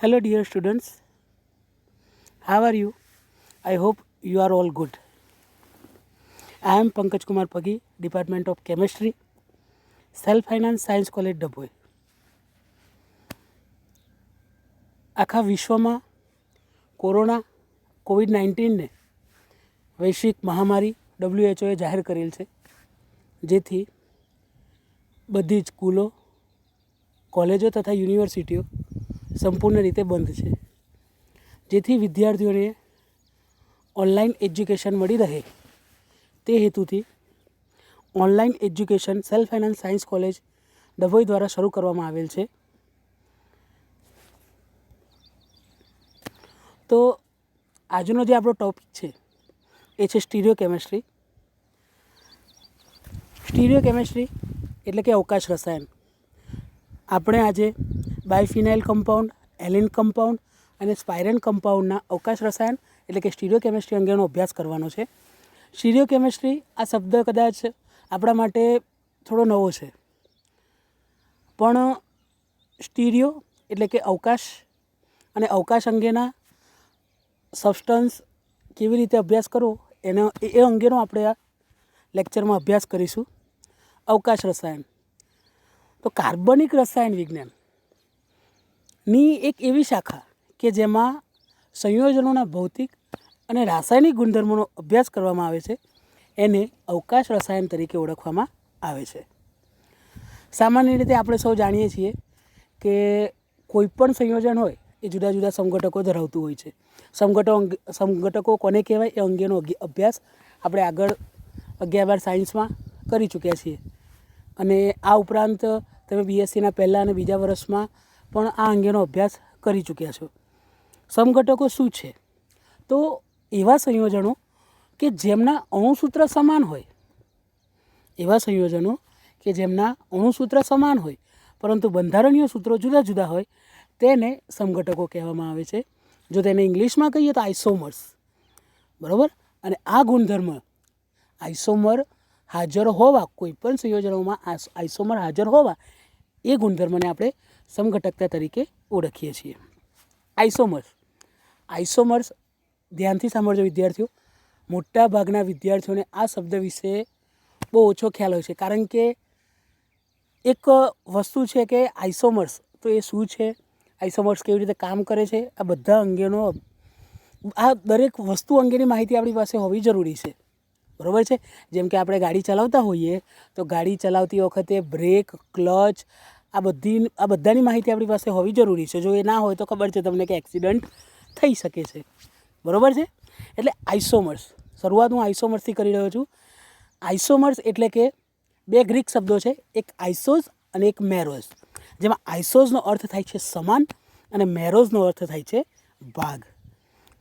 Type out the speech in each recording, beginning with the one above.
Hello, dear students. How are you? I hope you are all good. I am Pankaj Kumar Pagi, Department of Chemistry, Self Finance Science College, Dabhoi. આખા વિશ્વમાં corona COVID-19ને વૈશ્વિક મહામારી WHO જાહેર કરેલ છે, જેથી બધી જ સ્કૂલો, કોલેજો તથા યુનિવર્સિટીઓ સંપૂર્ણ રીતે બંધ છે, જેથી વિદ્યાર્થીઓને ઓનલાઈન એજ્યુકેશન મળી રહે તે હેતુથી online education self finance science college Dabhoi દ્વારા શરૂ કરવામાં આવેલ છે. તો આજનો જે આપણો ટૉપિક છે એ છે સ્ટીરિયો કેમેસ્ટ્રી. સ્ટીરિયો કેમેસ્ટ્રી એટલે કે અવકાશ રસાયણ. આપણે આજે બાયફિનાઇલ કમ્પાઉન્ડ, એલિન કમ્પાઉન્ડ અને સ્પાયરેન કમ્પાઉન્ડના અવકાશ રસાયણ એટલે કે સ્ટીરિયો કેમેસ્ટ્રી અંગેનો અભ્યાસ કરવાનો છે. સ્ટીરિયો કેમેસ્ટ્રી આ શબ્દ કદાચ આપણા માટે થોડો નવો છે, પણ સ્ટીરિયો એટલે કે અવકાશ અને અવકાશ અંગેના સબસ્ટન્સ કેવી રીતે અભ્યાસ કરવો એ અંગેનો આપણે આ લેક્ચરમાં અભ્યાસ કરીશું. અવકાશ રસાયણ તો કાર્બનિક રસાયણ વિજ્ઞાનની એક એવી શાખા કે જેમાં સંયોજનોના ભૌતિક અને રાસાયણિક ગુણધર્મોનો અભ્યાસ કરવામાં આવે છે, એને અવકાશ રસાયણ તરીકે ઓળખવામાં આવે છે. સામાન્ય રીતે આપણે સૌ જાણીએ છીએ કે કોઈ પણ સંયોજન હોય એ જુદા જુદા સમઘટકો ધરાવતું હોય છે. સમઘટકો કોને કહેવાય એ અંગેનો અભ્યાસ આપણે આગળ 11 સાયન્સમાં કરી ચૂક્યા છીએ, અને આ ઉપરાંત તમે BScના પહેલાં અને બીજા વર્ષમાં પણ આ અંગેનો અભ્યાસ કરી ચૂક્યા છો. સમઘટકો શું છે? તો એવા સંયોજનો કે જેમના અણુસૂત્ર સમાન હોય, એવા સંયોજનો કે જેમના અણુસૂત્ર સમાન હોય પરંતુ બંધારણીય સૂત્રો જુદા જુદા હોય તેને સમઘટકો કહેવામાં આવે છે. જો તેને ઇંગ્લિશમાં કહીએ તો આઇસોમર્સ, બરાબર. અને આ ગુણધર્મ આઇસોમર હાજર હોવા, કોઈપણ સંયોજનોમાં આઇસોમર હાજર હોવા, એ ગુણધર્મને આપણે સમઘટકતા તરીકે ઓળખીએ છીએ. આઇસોમર્સ ધ્યાનથી સાંભળજો વિદ્યાર્થીઓ. મોટા ભાગના વિદ્યાર્થીઓને આ શબ્દ વિશે બહુ ઓછો ખ્યાલ હોય છે, કારણ કે એક વસ્તુ છે કે આઇસોમર્સ તો એ શું છે, આઇસોમર્સ કેવી રીતે કામ કરે છે, આ બધા અંગેનો આ દરેક વસ્તુ અંગેની માહિતી આપણી પાસે હોવી જરૂરી છે, બરાબર છે. જેમ કે આપણે ગાડી ચલાવતા હોઈએ તો ગાડી ચલાવતી વખતે બ્રેક, ક્લચ આ બધાની માહિતી આપણી પાસે હોવી જરૂરી છે. જો એ ના હોય તો ખબર છે તમને કે એક્સિડન્ટ થઈ શકે છે, બરાબર છે. એટલે આઇસોમર્સ, શરૂઆત હું આઇસોમર્સથી કરી રહ્યો છું. આઇસોમર્સ એટલે કે બે ગ્રીક શબ્દો છે, એક આઇસોસ અને એક મેરોસ, જેમાં આઇસોસનો અર્થ થાય છે સમાન અને મેરોઝનો અર્થ થાય છે ભાગ,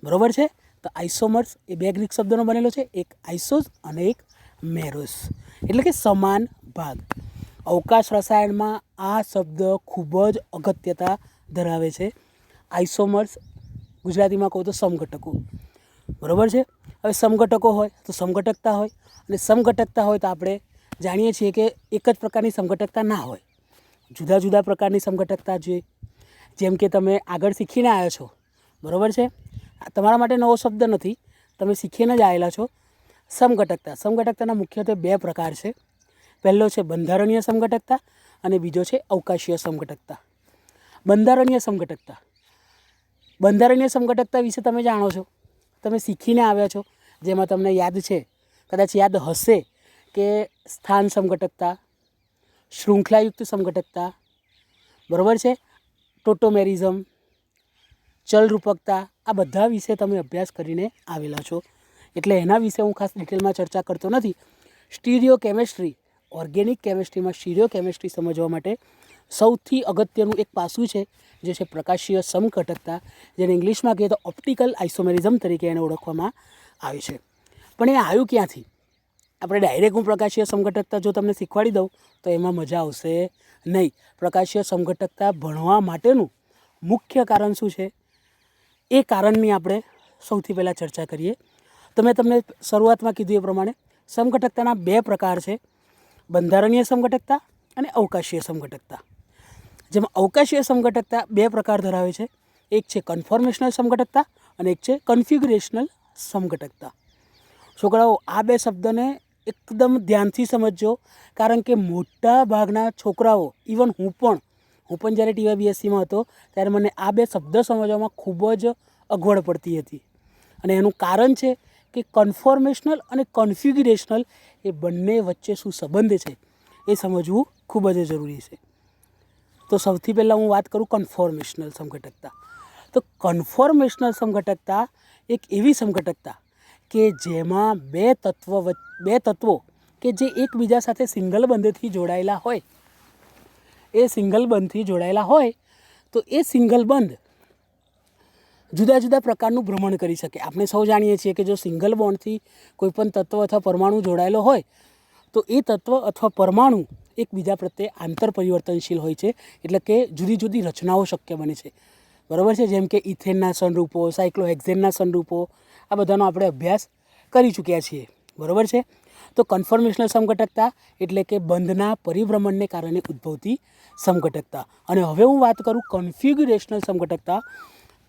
બરાબર છે. તો આઇસોમર્સ એ બે ગ્રીક શબ્દોનો બનેલો છે, એક આઇસોસ અને એક મેરોસ, એટલે કે સમાન ભાગ. અવકાશ રસાયણમાં આ શબ્દ ખૂબ જ અગત્યતા ધરાવે છે. આઇસોમર્સ ગુજરાતીમાં કહું તો સમઘટકો, બરાબર છે. હવે સમઘટકો હોય તો સમઘટકતા હોય, અને સમઘટકતા હોય તો આપણે જાણીએ છીએ કે એક જ પ્રકારની સમઘટકતા ના હોય, જુદા જુદા પ્રકારની સમઘટકતા જોઈએ. જેમ કે તમે આગળ શીખીને આવ્યા છો, બરાબર છે. તમારા માટે નવો શબ્દ નથી, તમે શીખીને જ આવેલા છો. સમઘટકતાના મુખ્યત્વે બે પ્રકાર છે. પહેલો છે બંધારણીય સમઘટકતા અને બીજો છે અવકાશીય સમઘટકતા. બંધારણીય સમઘટકતા વિશે તમે જાણો છો, તમે શીખીને આવ્યા છો, જેમાં તમને યાદ છે, કદાચ યાદ હશે કે સ્થાન સમઘટકતા, શૃંખલાયુક્ત સમઘટકતા, બરાબર છે, ટોટોમેરિઝમ, ચલરૂપકતા, આ બધા વિશે તમે અભ્યાસ કરીને આવેલા છો, એટલે એના વિશે હું ખાસ ડિટેલમાં ચર્ચા કરતો નથી. સ્ટીરિયો કેમેસ્ટ્રી, ઓર્ગેનિક કેમેસ્ટ્રીમાં સ્ટીરિયો કેમેસ્ટ્રી સમજવા માટે સૌથી અગત્યનું એક પાસું છે, જે છે પ્રકાશીય સમઘટકતા, જેને ઇંગ્લિશમાં કહીએ તો ઓપ્ટિકલ આઇસોમેરિઝમ તરીકે એને ઓળખવામાં આવે છે. પણ એ આવ્યું ક્યાંથી? આપણે ડાયરેક્ટ હું પ્રકાશીય સમઘટકતા જો તમને શીખવાડી દઉં તો એમાં મજા આવશે નહીં. પ્રકાશીય સમઘટકતા ભણવા માટેનું મુખ્ય કારણ શું છે એ કારણની આપણે સૌથી પહેલાં ચર્ચા કરીએ. તો મેં તમને શરૂઆતમાં કીધું એ પ્રમાણે સમઘટકતાના બે પ્રકાર છે, બંધારણીય સમઘટકતા અને અવકાશીય સમઘટકતા. જેમાં અવકાશીય સમઘટકતા બે પ્રકાર ધરાવે છે. એક છે કન્ફોર્મેશનલ સમઘટકતા અને એક છે કન્ફિગ્યુરેશનલ સમઘટકતા. છોકરાઓ, આ બે શબ્દને એકદમ ધ્યાનથી સમજજો, કારણ કે મોટા ભાગના છોકરાઓ, ઇવન હું પણ જ્યારે TYBSCમાં હતો ત્યારે મને આ બે શબ્દ સમજવામાં ખૂબ જ અગવડ પડતી હતી. અને એનું કારણ છે કે કન્ફોર્મેશનલ અને કન્ફિગ્યુરેશનલ એ બંને વચ્ચે શું સંબંધ છે એ સમજવું ખૂબ જ જરૂરી છે. તો સૌથી પહેલાં હું વાત કરું કન્ફોર્મેશનલ સમઘટકતા. તો કન્ફોર્મેશનલ સમઘટકતા એક એવી સમઘટકતા કે જેમાં બે તત્વો કે જે એકબીજા સાથે સિંગલ બંધથી જોડાયેલા હોય, એ સિંગલ બંધથી જોડાયેલા હોય તો એ સિંગલ બંધ જુદા જુદા પ્રકારનું ભ્રમણ કરી શકે. આપણે સૌ જાણીએ છીએ કે જો સિંગલ બોન્ડથી કોઈ પણ તત્વ અથવા પરમાણુ જોડાયેલો હોય તો એ તત્વ અથવા પરમાણુ એકબીજા પ્રત્યે આંતર પરિવર્તનશીલ હોય છે, એટલે કે જુદી જુદી રચનાઓ શક્ય બને છે. બરાબર છે? જેમ કે ઇથેનના સંરૂપો, સાયક્લોહેક્ઝેનના સંરૂપો, આ બધાનો આપણે અભ્યાસ કરી ચૂક્યા છીએ. બરાબર છે? તો કન્ફોર્મેશનલ સમઘટકતા એટલે કે બંધના પરિભ્રમણને કારણે ઉદ્ભવતી સમઘટકતા. અને હવે હું વાત કરું કન્ફિગ્યુરેશનલ સમઘટકતા.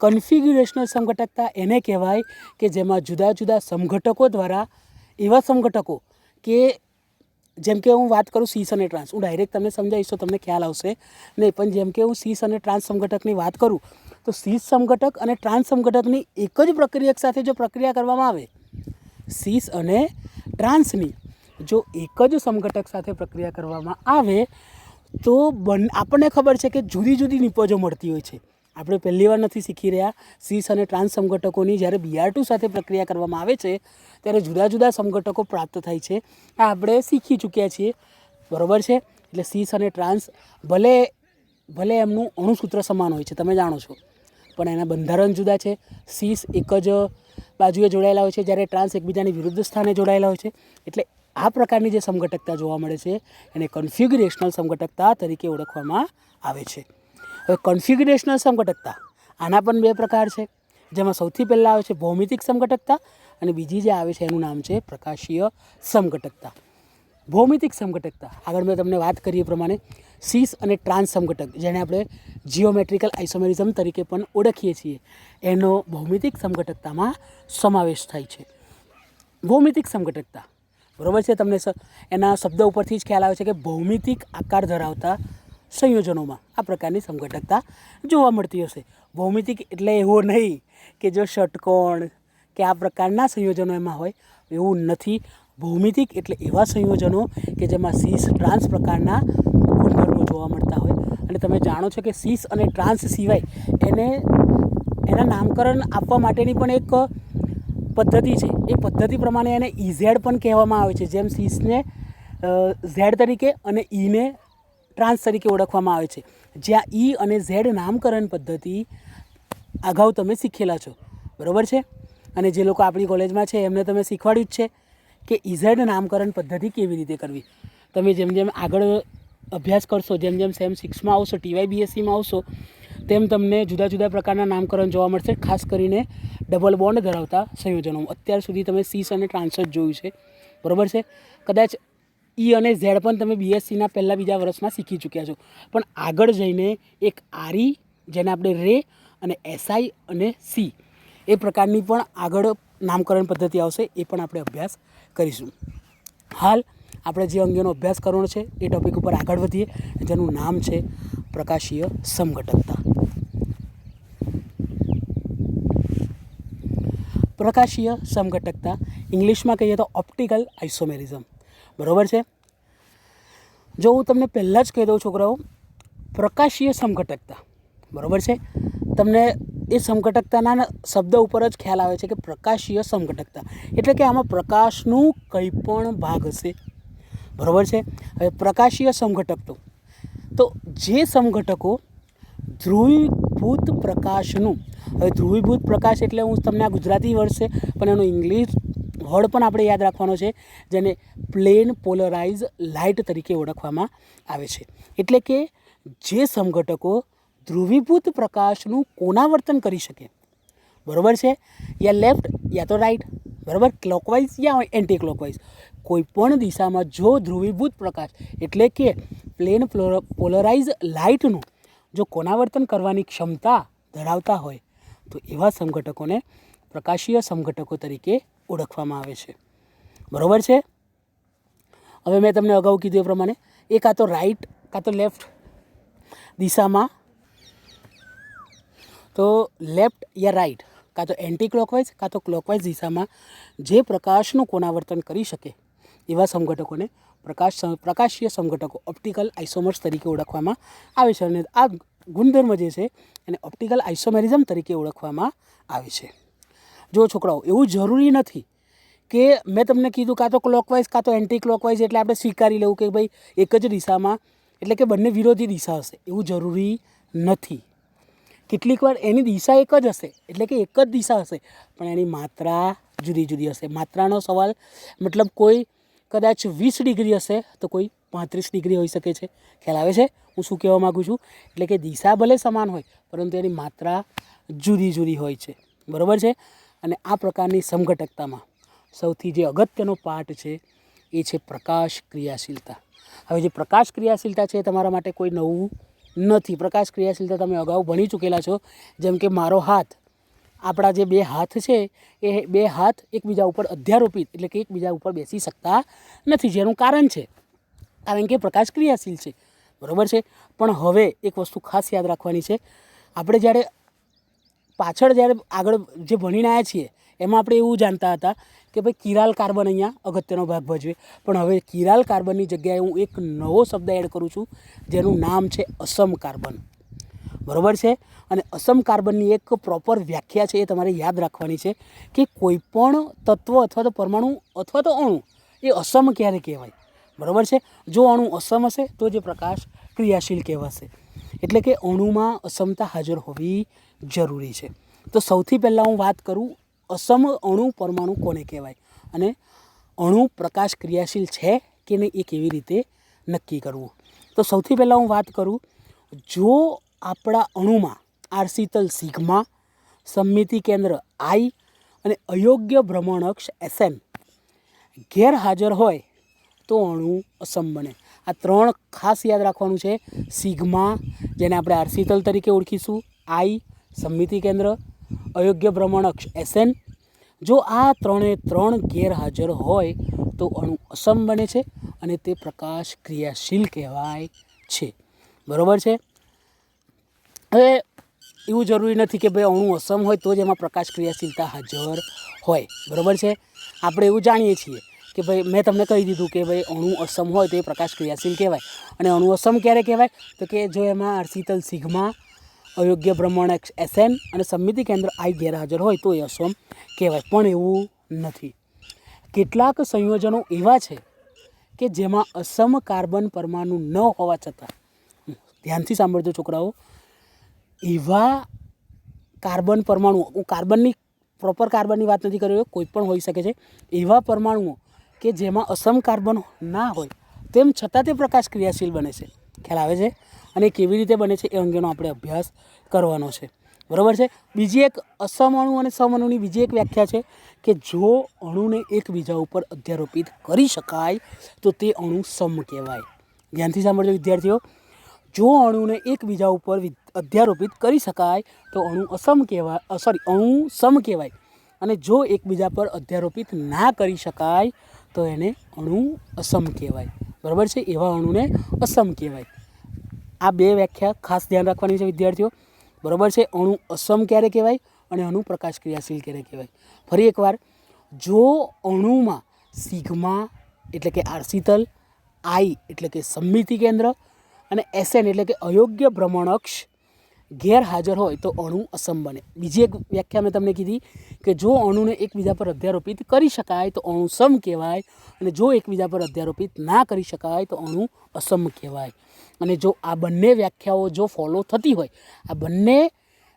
કન્ફિગ્યુરેશનલ સમઘટકતા એને કહેવાય કે જેમાં જુદા જુદા સમઘટકો દ્વારા એવા સમઘટકો કે જેમ કે હું વાત કરું સીસ અને ટ્રાન્સ, હું ડાયરેક્ટ તમને સમજાવીશ તો તમને ખ્યાલ આવશે નહીં, પણ જેમ કે હું સીસ અને ટ્રાન્સ સમઘટકની વાત કરું તો સીસ સમઘટક અને ટ્રાન્સ સમઘટકની એક જ પ્રક્રિયક સાથે જો પ્રક્રિયા કરવામાં આવે, સીસ અને ટ્રાન્સની જો એક જ સમઘટક સાથે પ્રક્રિયા કરવામાં આવે તો આપણને ખબર છે કે જુદી જુદી નિપજો મળતી હોય છે. આપણે પહેલી વાર નથી શીખી રહ્યા. સીસ અને ટ્રાન્સ સમઘટકોની જ્યારે Br2 સાથે પ્રક્રિયા કરવામાં આવે છે ત્યારે જુદા જુદા સમઘટકો પ્રાપ્ત થાય છે. આ આપણે શીખી ચૂક્યા છીએ. બરાબર છે? એટલે સીસ અને ટ્રાન્સ ભલે એમનું અણુસૂત્ર સમાન હોય છે, તમે જાણો છો, પણ એના બંધારણ જુદા છે. સીસ એક જ બાજુએ જોડાયેલા હોય છે, જ્યારે ટ્રાન્સ એકબીજાની વિરુદ્ધ સ્થાને જોડાયેલા હોય છે. એટલે આ પ્રકારની જે સમઘટકતા જોવા મળે છે એને કન્ફિગ્યુરેશનલ સમઘટકતા તરીકે ઓળખવામાં આવે છે. હવે કન્ફિગ્યુરેશનલ સમઘટકતા, આના પણ બે પ્રકાર છે, જેમાં સૌથી પહેલાં આવે છે ભૌમિતિક સમઘટકતા અને બીજી જે આવે છે એનું નામ છે પ્રકાશીય સમઘટકતા. ભૌમિતિક સમઘટકતા, આગળ મેં તમને વાત કરી એ પ્રમાણે સીસ અને ટ્રાન્સ સમઘટક, જેને આપણે જીઓમેટ્રિકલ આઇસોમેરિઝમ તરીકે પણ ઓળખીએ છીએ, એનો ભૌમિતિક સમઘટકતામાં સમાવેશ થાય છે. ભૌમિતિક સમઘટકતા, બરાબર છે? તમને એના શબ્દ ઉપરથી જ ખ્યાલ આવે છે કે ભૌમિતિક આકાર ધરાવતા સંયોજનોમાં આ પ્રકારની સમઘટકતા જોવા મળતી હશે. ભૌમિતિક એટલે એવો નહીં કે જો ષટકોણ કે આ પ્રકારના સંયોજનો એમાં હોય, એવું નથી. ભૌમિતિક એટલે એવા સંયોજનો કે જેમાં સીસ ટ્રાન્સ પ્રકારના ગુણધર્મો જોવા મળતા હોય. અને તમે જાણો છો કે સીસ અને ટ્રાન્સ સિવાય એના નામકરણ આપવા માટેની પણ એક પદ્ધતિ છે. એ પદ્ધતિ પ્રમાણે એને ઇઝેડ પણ કહેવામાં આવે છે. જેમ સીસને ઝેડ તરીકે અને ઈને ટ્રાન્સ તરીકે ઓળખવામાં આવે છે. જ્યાં ઈ અને ઝેડ નામકરણ પદ્ધતિ અગાઉ તમે શીખેલા છો. બરાબર છે? અને જે લોકો આપણી કોલેજમાં છે એમને તમે શીખવાડ્યું જ છે કે ઇઝેડ નામકરણ પદ્ધતિ કેવી રીતે કરવી. તમે જેમ જેમ આગળ અભ્યાસ કરશો, જેમ જેમ સેમ 6માં આવશો, TYBSCમાં આવશો, તેમ તમને જુદા જુદા પ્રકારના નામકરણ જોવા મળશે, ખાસ કરીને ડબલ બોન્ડ ધરાવતા સંયોજનો. અત્યાર સુધી તમે સીસ અને ટ્રાન્સ જ જોયું છે. બરાબર છે? કદાચ ઈ અને ઝેડ પણ તમે BSCના પહેલાં બીજા વર્ષમાં શીખી ચૂક્યા છો. પણ આગળ જઈને એક આરી, જેને આપણે રે, અને SI અને સી, એ પ્રકારની પણ આગળ નામકરણ પદ્ધતિ આવશે. એ પણ આપણે અભ્યાસ કરીશું. હાલ આપણે જે અંગેનો અભ્યાસ કરવાનો છે એ ટૉપિક ઉપર આગળ વધીએ, જેનું નામ છે પ્રકાશીય સમઘટકતા. પ્રકાશીય સમઘટકતા ઇંગ્લિશમાં કહીએ તો ઓપ્ટિકલ આઇસોમેરિઝમ. બરાબર છે? જો હું તમને પહેલાં જ કહી દઉં છોકરાઓ, પ્રકાશીય સમઘટકતા, બરાબર છે, તમને એ સમઘટકતાના શબ્દ ઉપર જ ખ્યાલ આવે છે કે પ્રકાશીય સમઘટકતા એટલે કે આમાં પ્રકાશનું કંઈ પણ ભાગ હશે. બરાબર છે? હવે પ્રકાશીય સમઘટક તો જે સમઘટકો ધ્રુવીભૂત પ્રકાશનું, હવે ધ્રુવીભૂત પ્રકાશ એટલે હું તમને આ ગુજરાતી વર્ડ છે પણ એનો ઇંગ્લિશ વર્ડ પણ આપણે યાદ રાખવાનો છે, જેને પ્લેન પોલરાઇઝ લાઇટ તરીકે ઓળખવામાં આવે છે. એટલે કે જે સમઘટકો ધ્રુવીભૂત પ્રકાશનું કોનાવર્તન કરી શકે. બરાબર છે? યા લેફ્ટ યા તો રાઈટ. બરાબર? ક્લોકવાઇઝ યા એન્ટી ક્લોકવાઇઝ, કોઈ પણ દિશામાં જો ધ્રુવીભૂત પ્રકાશ એટલે કે પ્લેન પોલરાઇઝ લાઇટનું જો કોનાવર્તન કરવાની ક્ષમતા ધરાવતા હોય તો એવા સમઘટકોને પ્રકાશીય સમઘટકો તરીકે ઓળખવામાં આવે છે. બરાબર છે. હવે મેં તમને અગાઉ કીધું એ પ્રમાણે એ કાં તો રાઈટ કાં તો લેફ્ટ દિશામાં, તો લેફ્ટ યા રાઈટ કાં તો એન્ટી ક્લોકવાઇઝ કાં તો ક્લોકવાઇઝ દિશામાં જે પ્રકાશનું કોણાવર્તન કરી શકે એવા સમઘટકોને પ્રકાશીય સમઘટકો ઓપ્ટિકલ આઇસોમર્સ તરીકે ઓળખવામાં આવે છે. અને આ ગુણધર્મ જે છે એને ઓપ્ટિકલ આઇસોમેરિઝમ તરીકે ઓળખવામાં આવે છે. જો છોકરાઓ, એવું જરૂરી નથી કે મેં તમને કીધું કાં તો ક્લોકવાઇઝ કાં તો એન્ટી ક્લોકવાઇઝ એટલે આપણે સ્વીકારી લેવું કે ભાઈ એક જ દિશામાં એટલે કે બંને વિરોધી દિશા હશે, એવું જરૂરી નથી. કેટલીક વાર એની દિશા એક જ હશે એટલે કે એક જ દિશા હશે પણ એની માત્રા જુદી જુદી હશે. માત્રાનો સવાલ મતલબ કોઈ કદાચ 20 ડિગ્રી હશે તો કોઈ 35 ડિગ્રી હોઈ શકે છે. ખ્યાલ આવે છે હું શું કહેવા માગું છું? એટલે કે દિશા ભલે સમાન હોય પરંતુ એની માત્રા જુદી જુદી હોય છે. બરાબર છે. અને આ પ્રકારની સમઘટકતામાં સૌથી જે અગત્યનો પાર્ટ છે એ છે પ્રકાશ ક્રિયાશીલતા. હવે જે પ્રકાશ ક્રિયાશીલતા છે એ તમારા માટે કોઈ નવું નથી. પ્રકાશ ક્રિયાશીલતા તમે અગાઉ ભણી ચૂકેલા છો. જેમ કે મારો હાથ, આપણા જે બે હાથ છે એ બે હાથ એકબીજા ઉપર અધ્યારોપિત એટલે કે એકબીજા ઉપર બેસી શકતા નથી, જેનું કારણ છે કારણ કે પ્રકાશ ક્રિયાશીલ છે. બરાબર છે. પણ હવે એક વસ્તુ ખાસ યાદ રાખવાની છે. આપણે જ્યારે આગળ જે ભણીને આવ્યા છીએ એમાં આપણે એવું જાણતા હતા કે ભાઈ કિરાલ કાર્બન અહીંયા અગત્યનો ભાગ ભજવે, પણ હવે કિરાલ કાર્બનની જગ્યાએ હું એક નવો શબ્દ એડ કરું છું જેનું નામ છે અસમ કાર્બન. બરાબર છે. અને અસમ કાર્બનની એક પ્રોપર વ્યાખ્યા છે એ તમારે યાદ રાખવાની છે કે કોઈ પણ તત્વ અથવા તો પરમાણુ અથવા તો અણુ એ અસમ ક્યારે કહેવાય. બરાબર છે. જો અણુ અસમ હશે તો જે પ્રકાશ ક્રિયાશીલ કહેવાશે. એટલે કે અણુમાં અસમતા હાજર હોવી જરૂરી છે. તો સૌથી પહેલાં હું વાત કરું અસમ અણુ પરમાણુ કોને કહેવાય અને અણુ પ્રકાશ ક્રિયાશીલ છે કે નહીં એ કેવી રીતે નક્કી કરવું. તો સૌથી પહેલાં હું વાત કરું, જો આપણા અણુમાં આરસીતલ સિગ્મા, સમમિતિ કેન્દ્ર આઈ અને અયોગ્ય ભ્રમણઅક્ષ એસએન ગેરહાજર હોય તો અણુ અસમ બને. આ ત્રણ ખાસ યાદ રાખવાનું છે. સિગ્મા જેને આપણે આરસીતલ તરીકે ઓળખીશું, આઈ સમમિતિ કેન્દ્ર, અયોગ્ય ભ્રમણઅક્ષ એસએન. જો આ ત્રણ ગેરહાજર હોય તો અણુ અસમ બને છે અને તે પ્રકાશ ક્રિયાશીલ કહેવાય છે. બરાબર છે. હવે એવું જરૂરી નથી કે ભાઈ અણુ અસમ હોય તો જ એમાં પ્રકાશ ક્રિયાશીલતા હાજર હોય. બરાબર છે. આપણે એવું જાણીએ છીએ કે ભાઈ મેં તમને કહી દીધું કે ભાઈ અણુ અસમ હોય તો એ પ્રકાશ ક્રિયાશીલ કહેવાય. અને અણુ અસમ ક્યારે કહેવાય? તો કે જો એમાં આરસીતલ સિગ્મા, અયોગ્ય ભ્રમણઅક્ષ એસએન અને સમમિતિ કેન્દ્ર આઈ ગેરહાજર હોય તો એ અસમ કહેવાય. પણ એવું નથી. કેટલાક સંયોજનો એવા છે કે જેમાં અસમ કાર્બન પરમાણુ ન હોવા છતાં, ધ્યાનથી સાંભળજો છોકરાઓ, એવા કાર્બન પરમાણુઓ, હું પ્રોપર કાર્બનની વાત નથી કરી રહ્યો, કોઈ પણ હોઈ શકે છે, એવા પરમાણુઓ કે જેમાં અસમ કાર્બન ના હોય તેમ છતાં તે પ્રકાશ ક્રિયાશીલ બને છે. ખ્યાલ આવે છે? અને કેવી રીતે બને છે એ અંગેનો આપણે અભ્યાસ કરવાનો છે. બરાબર છે. બીજી એક અસમ અણુ અને સમ અણુની બીજી એક વ્યાખ્યા છે કે જો અણુને એકબીજા ઉપર અધ્યારોપિત કરી શકાય તો તે અણુ સમ કહેવાય. ધ્યાનથી સાંભળજો વિદ્યાર્થીઓ. જો અણુને એકબીજા ઉપર અધ્યારોપિત કરી શકાય તો અણુ અણુ સમ કહેવાય. અને જો એકબીજા પર અધ્યારોપિત ના કરી શકાય તો એને અણુ અસમ કહેવાય. બરાબર છે. એવા અણુને અસમ કહેવાય. આ બે વ્યાખ્યા ખાસ ધ્યાન રાખવાની છે વિદ્યાર્થીઓ. બરાબર છે. અણુ અસમ ક્યારે કહેવાય અને અણુ પ્રકાશ ક્રિયાશીલ ક્યારે કહેવાય. ફરી એકવાર, જો અણુમાં સિગ્મા એટલે કે આરસીતલ, આઈ એટલે કે સમમિતિ કેન્દ્ર અને એસએન એટલે કે અયોગ્ય ભ્રમણઅક્ષ ગેરહાજર હોય તો અણુ અસમ બને. બીજી એક વ્યાખ્યા મેં તમને કીધી કે જો અણુને એકબીજા પર અધ્યારોપિત કરી શકાય તો અણુ સમ કહેવાય અને જો એકબીજા પર અધ્યારોપિત ના કરી શકાય તો અણુ અસમ કહેવાય. અને જો આ બંને વ્યાખ્યાઓ જો ફોલો થતી હોય, આ બંને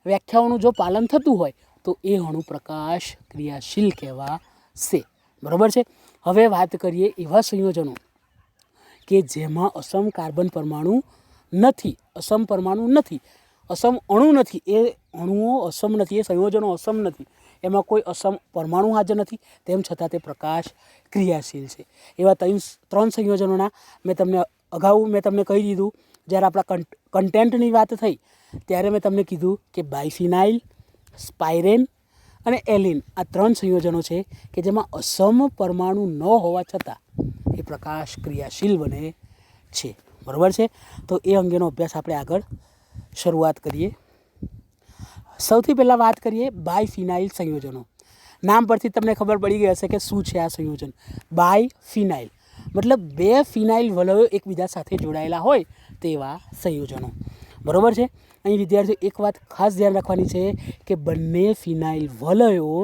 વ્યાખ્યાઓનું જો પાલન થતું હોય તો એ અણુ પ્રકાશ ક્રિયાશીલ કહેવાશે. બરાબર છે. હવે વાત કરીએ એવા સંયોજનો કે જેમાં અસમ કાર્બન પરમાણુ નથી, અસમ પરમાણુ નથી, અસમ અણુ નથી, એ અણુઓ અસમ નથી, એ સંયોજનો અસમ નથી, એમાં કોઈ અસમ પરમાણુ હાજર નથી, તેમ છતાં તે પ્રકાશ ક્રિયાશીલ છે. એવા ત્રણ સંયોજનોના મેં તમને કહી દીધું. જ્યારે આપણા કન્ટેન્ટની વાત થઈ ત્યારે મેં તમને કીધું કે બાયફિનાઇલ, સ્પાઇરેન અને એલિન આ 3 સંયોજનો છે કે જેમાં અસમ પરમાણુ ન હોવા છતાં એ પ્રકાશ ક્રિયાશીલ બને છે. બરાબર છે. તો એ અંગેનો અભ્યાસ આપણે આગળ શરૂઆત કરીએ. સૌથી પહેલાં વાત કરીએ બાયફિનાઇલ સંયોજનો. નામ પરથી તમને ખબર પડી ગઈ હશે કે શું છે આ સંયોજન. બાયફિનાઇલ મતલબ 2 ફિનાઇલ વલયો એકબીજા સાથે જોડાયેલા હોય તેવા સંયોજનો. બરાબર છે. અહીં વિદ્યાર્થીઓ એક વાત ખાસ ધ્યાન રાખવાની છે કે બંને ફિનાઇલ વલયો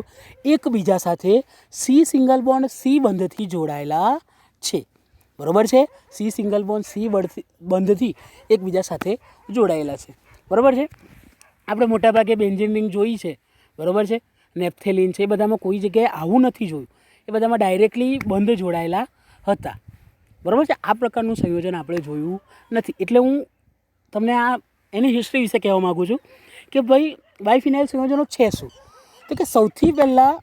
એકબીજા સાથે સી સિંગલ બોન્ડ સી બંધથી જોડાયેલા છે. બરાબર છે. સી સિંગલ બોન્ડ સી બંધથી એકબીજા સાથે જોડાયેલા છે. બરાબર છે. આપણે મોટાભાગે બેન્ઝીન રિંગ જોઈ છે. બરાબર છે. નેપ્થેલિન છે, એ બધામાં કોઈ જગ્યાએ આવું નથી જોયું. એ બધામાં ડાયરેક્ટલી બંધ જોડાયેલા હતા. બરાબર છે. આ પ્રકારનું સંયોજન આપણે જોયું નથી. એટલે હું તમને આ એની હિસ્ટ્રી વિશે કહેવા માગું છું કે ભાઈ બાયફિનાઇલ સંયોજનો છે શું. તો કે સૌથી પહેલાં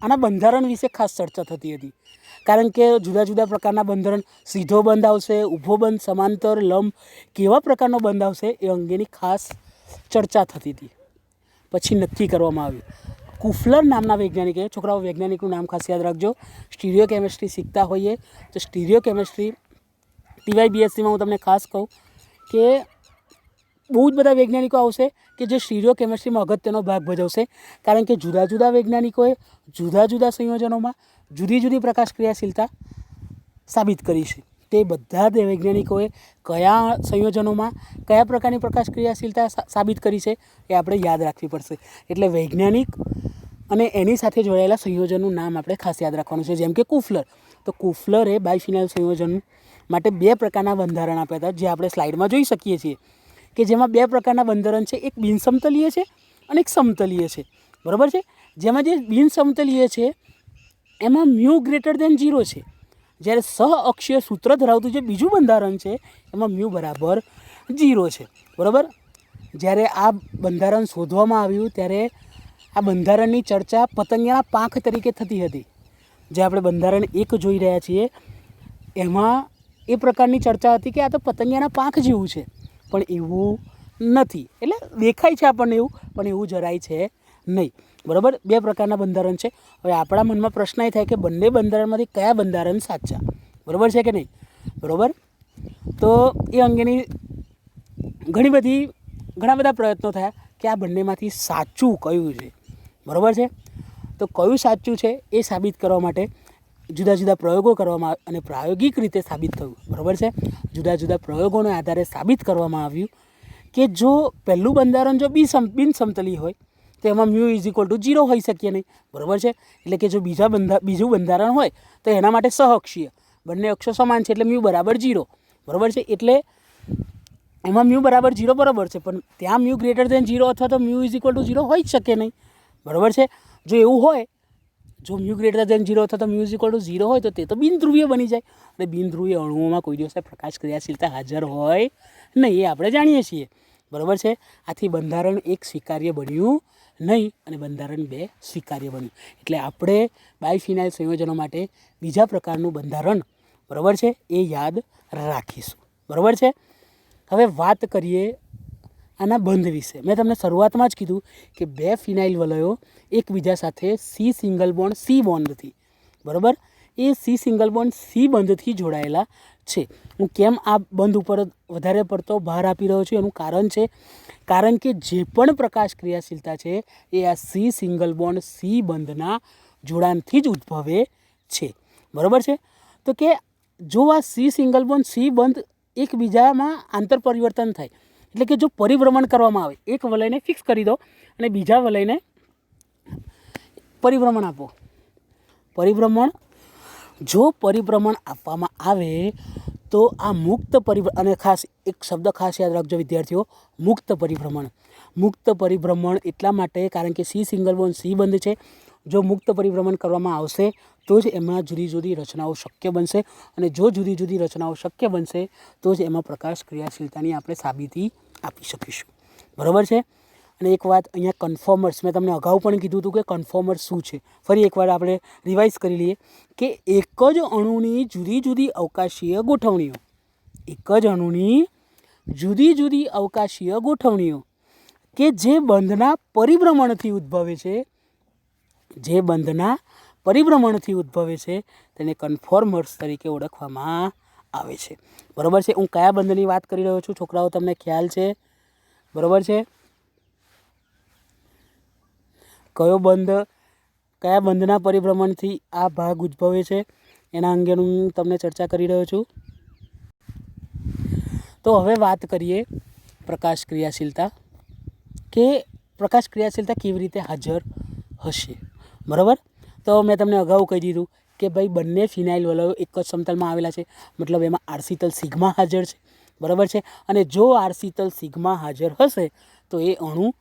આના બંધારણ વિશે ખાસ ચર્ચા થતી હતી. કારણ કે જુદા જુદા પ્રકારના બંધારણ, સીધો બંધ આવશે, ઊભો બંધ, સમાંતર, લંબ, કેવા પ્રકારનો બંધ આવશે એ અંગેની ખાસ ચર્ચા થતી હતી. પછી નક્કી કરવામાં આવ્યું. કુફલર નામના વૈજ્ઞાનિકે, છોકરાઓ વૈજ્ઞાનિકનું નામ ખાસ યાદ રાખજો, સ્ટીરિયો કેમેસ્ટ્રી શીખતા હોઈએ તો સ્ટીરિયો કેમેસ્ટ્રી TYBSCમાં હું તમને ખાસ કહું કે બહુ જ બધા વૈજ્ઞાનિકો આવશે કે જે સ્ટીરિયો કેમેસ્ટ્રીમાં અગત્યનો ભાગ ભજવશે. કારણ કે જુદા જુદા વૈજ્ઞાનિકોએ જુદા જુદા સંયોજનોમાં જુદી જુદી પ્રકાશ ક્રિયાશીલતા સાબિત કરી છે. તે બધા જ વૈજ્ઞાનિકોએ કયા સંયોજનોમાં કયા પ્રકારની પ્રકાશ ક્રિયાશીલતા સાબિત કરી છે એ આપણે યાદ રાખવી પડશે. એટલે વૈજ્ઞાનિક અને એની સાથે જોડાયેલા સંયોજનનું નામ આપણે ખાસ યાદ રાખવાનું છે. જેમ કે કુફલર. તો કુફલરે બાયફિનાઇલ સંયોજન માટે 2 પ્રકારના બંધારણ આપ્યા હતા, જે આપણે સ્લાઇડમાં જોઈ શકીએ છીએ કે જેમાં 2 પ્રકારના બંધારણ છે. એક બિનસમતલીય છે અને એક સમતલીય છે. બરાબર છે. જેમાં જે બિનસમતલીય છે એમાં મ્યુ ગ્રેટર દેન 0 છે. જ્યારે સહઅક્ષીય સૂત્ર ધરાવતું જે બીજું બંધારણ છે એમાં મ્યુ બરાબર 0 છે. બરાબર. જ્યારે આ બંધારણ શોધવામાં આવ્યું ત્યારે આ બંધારણની ચર્ચા પતંગિયાના પાંખ તરીકે થતી હતી. જે આપણે બંધારણ 1 જોઈ રહ્યા છીએ એમાં એ પ્રકારની ચર્ચા હતી કે આ તો પતંગિયાના પાંખ જેવું છે, પણ એવું નથી. એટલે દેખાય છે આપણને એવું, પણ એવું જરાય છે નહીં. બરાબર. 2 પ્રકારના બંધારણ છે. હવે આપણા મનમાં પ્રશ્ન એ થાય કે બંને બંધારણમાંથી કયા બંધારણ સાચા. બરાબર છે કે નહીં. બરાબર. તો એ અંગેની ઘણા બધા પ્રયત્નો થયા કે આ બંનેમાંથી સાચું કયું છે. બરાબર છે. તો કયું સાચું છે એ સાબિત કરવા માટે જુદા જુદા પ્રયોગો કરવામાં આવ્યા અને પ્રાયોગિક રીતે સાબિત થયું. બરાબર છે. જુદા જુદા પ્રયોગોના આધારે સાબિત કરવામાં આવ્યું કે જો પહેલું બંધારણ જો બિનસમતલી હોય તો એમાં મ્યુ = 0 હોઈ શકીએ નહીં. બરાબર છે. એટલે કે જો બીજું બંધારણ હોય તો એના માટે સહઅક્ષીય બંને અક્ષો સમાન છે એટલે મ્યુ બરાબર 0. બરાબર છે. એટલે એમાં મ્યુ બરાબર 0 બરાબર છે, પણ ત્યાં મ્યુ ગ્રેટર દેન 0 અથવા તો મ્યુ = 0 હોઈ જ શકે નહીં. બરાબર છે. જો એવું હોય, જો મ્યુ ગ્રેટર દેન 0 અથવા તો મ્યુ = 0 હોય તો તે તો બિનધ્રુવીય બની જાય. અને બિનધ્રુવીય અણુઓમાં કોઈ દિવસે પ્રકાશ ક્રિયાશીલતા હાજર હોય નહીં, એ આપણે જાણીએ છીએ. બરાબર છે. આથી બંધારણ 1 સ્વીકાર્ય બન્યું નહીં અને બંધારણ 2 સ્વીકાર્ય બન્યું. એટલે આપણે બાયફિનાઇલ સંયોજનો માટે બીજા પ્રકારનું બંધારણ, બરાબર છે, એ યાદ રાખીશું. બરાબર છે. હવે વાત કરીએ આના બંધ વિશે. મેં તમને શરૂઆતમાં જ કીધું કે 2 ફિનાઇલ વલયો એકબીજા સાથે સી સિંગલ બોન્ડ સી બોન્ડથી, બરાબર, A C single bond C બંધથી જોડાયેલા છે. હું કેમ આ બંધ ઉપર વધારે પડતો ભાર આપી રહ્યો છું એનું કારણ છે, કારણ કે જે પણ પ્રકાશ ક્રિયાશીલતા છે એ આ સી સિંગલ બોન્ડ સી બંધના જોડાણથી જ ઉદ્ભવે છે. બરાબર છે. તો કે જો આ સી સિંગલ બોન્ડ સી બંધ એકબીજામાં આંતર પરિવર્તન થાય, એટલે કે જો પરિભ્રમણ કરવામાં આવે, એક વલયને ફિક્સ કરી દો અને બીજા વલયને પરિભ્રમણ આપો. જો પરિભ્રમણ આપવામાં આવે તો આ મુક્ત પરિભ્રમણ, અને ખાસ એક શબ્દ ખાસ યાદ રાખજો વિદ્યાર્થીઓ, મુક્ત પરિભ્રમણ. મુક્ત પરિભ્રમણ એટલા માટે કારણ કે સી સિંગલ બોન્ડ સી બંધ છે. જો મુક્ત પરિભ્રમણ કરવામાં આવશે તો જ એમાં જુદી જુદી રચનાઓ શક્ય બનશે, અને જો જુદી જુદી રચનાઓ શક્ય બનશે તો જ એમાં પ્રકાશ ક્રિયાશીલતાની આપણે સાબિતી આપી શકીશું. બરાબર છે. અને એક વાત અહીંયા કન્ફોર્મર્સ, મેં તમને અગાઉ પણ કીધું હતું કે કન્ફોર્મર્સ શું છે. ફરી એકવાર આપણે રિવાઇઝ કરી લઈએ કે એક જ અણુની જુદી જુદી અવકાશીય ગોઠવણીઓ કે જે બંધના પરિભ્રમણથી ઉદ્ભવે છે, જે બંધના પરિભ્રમણથી ઉદ્ભવે છે તેને કન્ફોર્મર્સ તરીકે ઓળખવામાં આવે છે. બરાબર છે. હું કયા બંધની વાત કરી રહ્યો છું છોકરાઓ, તમને ખ્યાલ છે? બરાબર છે. કયો બંધ, કયા બંધના પરિભ્રમણથી આ ભાગ ઉદ્ભવે છે એના અંગેનું હું તમને ચર્ચા કરી રહ્યો છું. તો હવે વાત કરીએ પ્રકાશ ક્રિયાશીલતા, કે પ્રકાશ ક્રિયાશીલતા કેવી રીતે હાજર હશે. બરાબર. તો મેં તમને અગાઉ કહી દીધું કે ભાઈ બંને ફિનાઇલ વલયો એક જ સમતલમાં આવેલા છે, મતલબ એમાં આરસીતલ સિગ્મા હાજર છે. બરાબર છે. અને જો આરસીતલ સિગ્મા હાજર હશે તો એ અણુ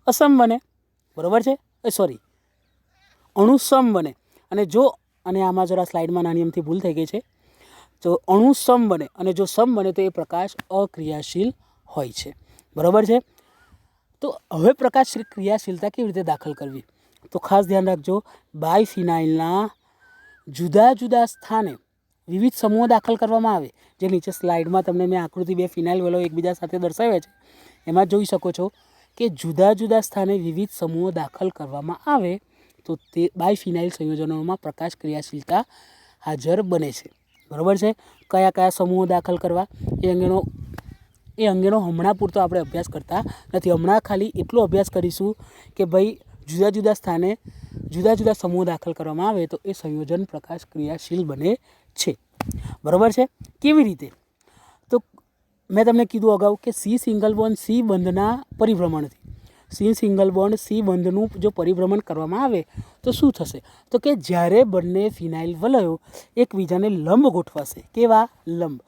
અસમ બને. બરાબર છે. અણુ સમ બને. અને જો, અને આમાં જરા સ્લાઇડમાં નાની અમથી ભૂલ થઈ ગઈ છે, તો અણુ સમ બને, અને જો સમ બને તો એ પ્રકાશ અક્રિયાશીલ હોય છે. બરાબર છે. તો હવે પ્રકાશ ક્રિયાશીલતા કેવી રીતે દાખલ કરવી, તો ખાસ ધ્યાન રાખજો. બાયફિનાઇલના જુદા જુદા સ્થાને વિવિધ સમૂહો દાખલ કરવામાં આવે, જે નીચે સ્લાઇડમાં તમને મેં આકૃતિ 2 ફિનાઇલ વલયો એકબીજા સાથે દર્શાવ્યા છે એમાં જોઈ શકો છો કે જુદા જુદા સ્થાને વિવિધ સમૂહો દાખલ કરવામાં આવે તો તે બાયફિનાઇલ સંયોજનોમાં પ્રકાશ ક્રિયાશીલતા હાજર બને છે. બરાબર છે. કયા કયા સમૂહો દાખલ કરવા એ અંગેનો હમણાં પૂરતો આપણે અભ્યાસ કરતા નથી. હમણાં ખાલી એટલો અભ્યાસ કરીશું કે ભાઈ જુદા જુદા સ્થાને જુદા જુદા સમૂહો દાખલ કરવામાં આવે તો એ સંયોજન પ્રકાશ ક્રિયાશીલ બને છે. બરાબર છે. કેવી રીતે? તો મેં તમને કીધું અગાઉ કે સી સિંગલ બોન્ડ સી બંધના પરિભ્રમણથી, સી સિંગલ બોન્ડ સી બંધનું જો પરિભ્રમણ કરવામાં આવે તો શું થશે, તો કે જ્યારે બંને ફિનાઇલ વલયો એકબીજાને લંબ ગોઠવાશે. કેવા? લંબ.